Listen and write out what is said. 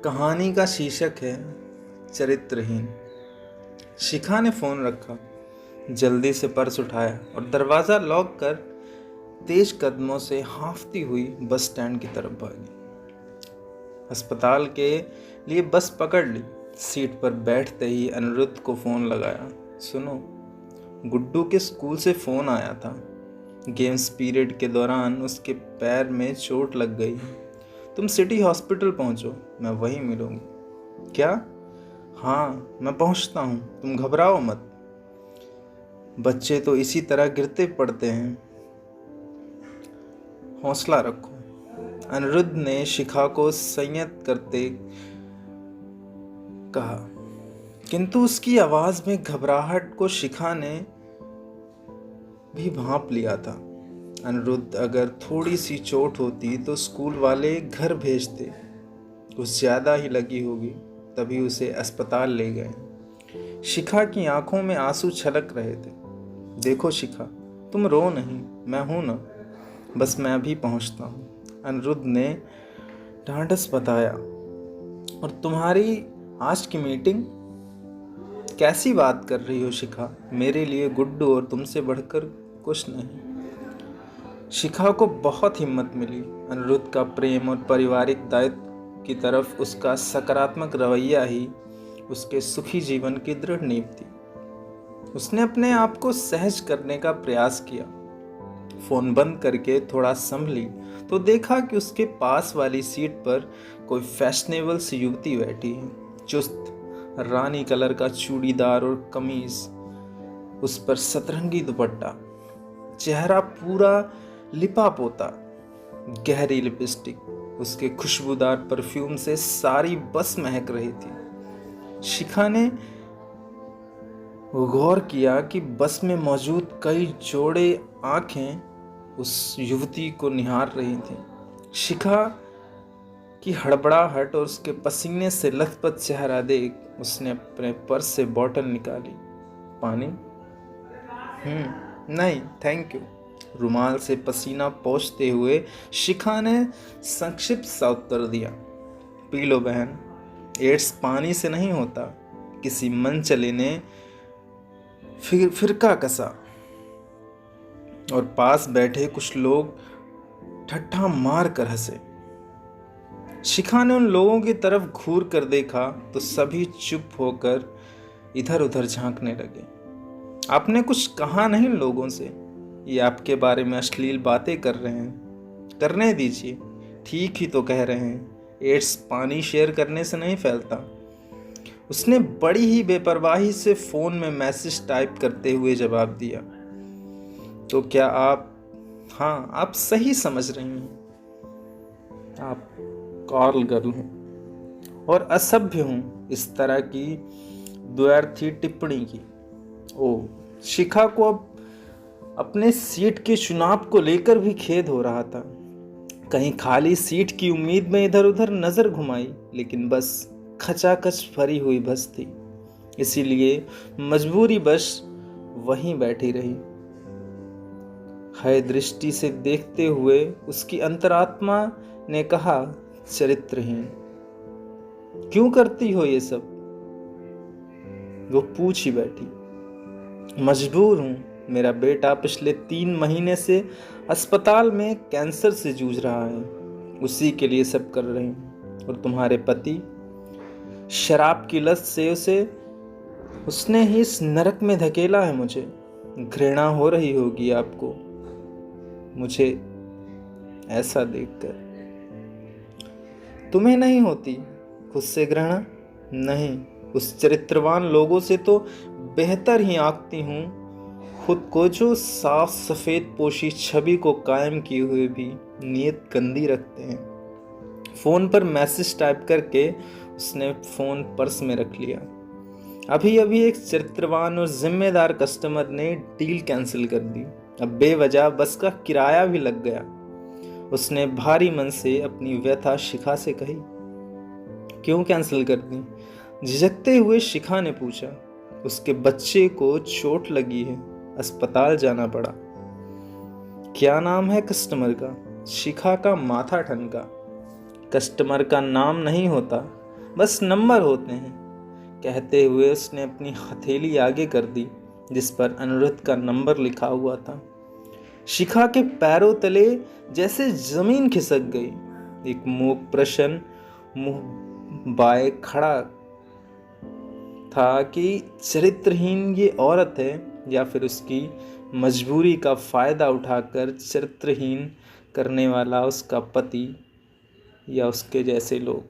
कहानी का शीर्षक है चरित्रहीन। शिखा ने फोन रखा, जल्दी से पर्स उठाया और दरवाज़ा लॉक कर तेज कदमों से हाँफती हुई बस स्टैंड की तरफ भागी। अस्पताल के लिए बस पकड़ ली। सीट पर बैठते ही अनिरुद्ध को फ़ोन लगाया। सुनो, गुड्डू के स्कूल से फ़ोन आया था। गेम्स पीरियड के दौरान उसके पैर में चोट लग गई। तुम सिटी हॉस्पिटल पहुंचो, मैं वहीं मिलूंगी। क्या? हाँ, मैं पहुंचता हूँ, तुम घबराओ मत। बच्चे तो इसी तरह गिरते पड़ते हैं, हौसला रखो। अनिरुद्ध ने शिखा को संयत करते कहा, किंतु उसकी आवाज में घबराहट को शिखा ने भी भांप लिया था। अनिरुद्ध अगर थोड़ी सी चोट होती तो स्कूल वाले घर भेजते, कुछ ज्यादा ही लगी होगी, तभी उसे अस्पताल ले गए। शिखा की आंखों में आंसू छलक रहे थे। देखो शिखा, तुम रो नहीं, मैं हूं ना, बस मैं अभी पहुंचता हूं, अनिरुद्ध ने ढांढस बताया। और तुम्हारी आज की मीटिंग? कैसी बात कर रही हो शिखा? मेरे लिए गुड्डू और तुमसे बढ़कर कुछ नहीं। शिखा को बहुत हिम्मत मिली। अनिरुद्ध का प्रेम और पारिवारिक दायित्व की तरफ उसका सकारात्मक रवैया ही उसके सुखी जीवन की दृढ़ नींव थी। उसने अपने आप को सहज करने का प्रयास किया। फोन बंद करके थोड़ा संभली तो देखा कि उसके पास वाली सीट पर कोई फैशनेबल सी युवती बैठी है। चुस्त रानी कलर का चूड़ीदार और कमीज, उस पर सतरंगी दुपट्टा, चेहरा पूरा लिपा पोता, गहरी लिपस्टिक, उसके खुशबूदार परफ्यूम से सारी बस महक रही थी। शिखा ने गौर किया कि बस में मौजूद कई जोड़े आंखें उस युवती को निहार रही थीं। शिखा की हड़बड़ाहट और उसके पसीने से लथपथ चेहरा देख उसने अपने पर्स से बोतल निकाली। पानी? नहीं थैंक यू। रुमाल से पसीना पोंछते हुए शिखा ने संक्षिप्त सा उत्तर दिया। पी लो बहन, एड्स पानी से नहीं होता। किसी मनचले ने फिरका कसा और पास बैठे कुछ लोग ठट्ठा मार कर हंसे। शिखा ने उन लोगों की तरफ घूर कर देखा तो सभी चुप होकर इधर उधर झांकने लगे। आपने कुछ कहा नहीं लोगों से? ये आपके बारे में अश्लील बातें कर रहे हैं। करने दीजिए, ठीक ही तो कह रहे हैं, एड्स पानी शेयर करने से नहीं फैलता। उसने बड़ी ही बेपरवाही से फोन में मैसेज टाइप करते हुए जवाब दिया। तो क्या आप? हाँ, आप सही समझ रही हैं। आप कॉल गर्ल हूं और असभ्य हूं इस तरह की द्व्यर्थी टिप्पणी की। ओ, शिखा को अब अपने सीट के चुनाव को लेकर भी खेद हो रहा था। कहीं खाली सीट की उम्मीद में इधर उधर नजर घुमाई, लेकिन बस खचाखच भरी हुई बस थी, इसीलिए मजबूरी बस वहीं बैठी रही। है दृष्टि से देखते हुए उसकी अंतरात्मा ने कहा, चरित्रहीन, क्यों करती हो ये सब? वो पूछ ही बैठी। मजबूर हूं, मेरा बेटा पिछले 3 महीने से अस्पताल में कैंसर से जूझ रहा है, उसी के लिए सब कर रही हूं। और तुम्हारे पति? शराब की लत से उसने ही इस नरक में धकेला है मुझे। घृणा हो रही होगी आपको मुझे ऐसा देखकर। तुम्हें नहीं होती खुद से घृणा? नहीं, उस चरित्रवान लोगों से तो बेहतर ही आंकती हूँ खुद को, जो साफ सफेद पोशी छवि को कायम किए हुए भी नीयत गंदी रखते हैं। फोन पर मैसेज टाइप करके उसने फोन पर्स में रख लिया। अभी अभी एक चरित्रवान और जिम्मेदार कस्टमर ने डील कैंसिल कर दी। अब बेवजह बस का किराया भी लग गया। उसने भारी मन से अपनी व्यथा शिखा से कही। क्यों कैंसिल कर दी? झिझकते हुए शिखा ने पूछा। उसके बच्चे को चोट लगी है, अस्पताल जाना पड़ा। क्या नाम है कस्टमर का? शिखा का माथा ठनका। कस्टमर का नाम नहीं होता, बस नंबर होते हैं। कहते हुए उसने अपनी हथेली आगे कर दी जिस पर अनिरुद्ध का नंबर लिखा हुआ था। शिखा के पैरों तले जैसे जमीन खिसक गई। एक मूक प्रश्न मुंह बाए खड़ा था कि चरित्रहीन ये औरत है या फिर उसकी मजबूरी का फायदा उठाकर चरित्रहीन करने वाला उसका पति या उसके जैसे लोग।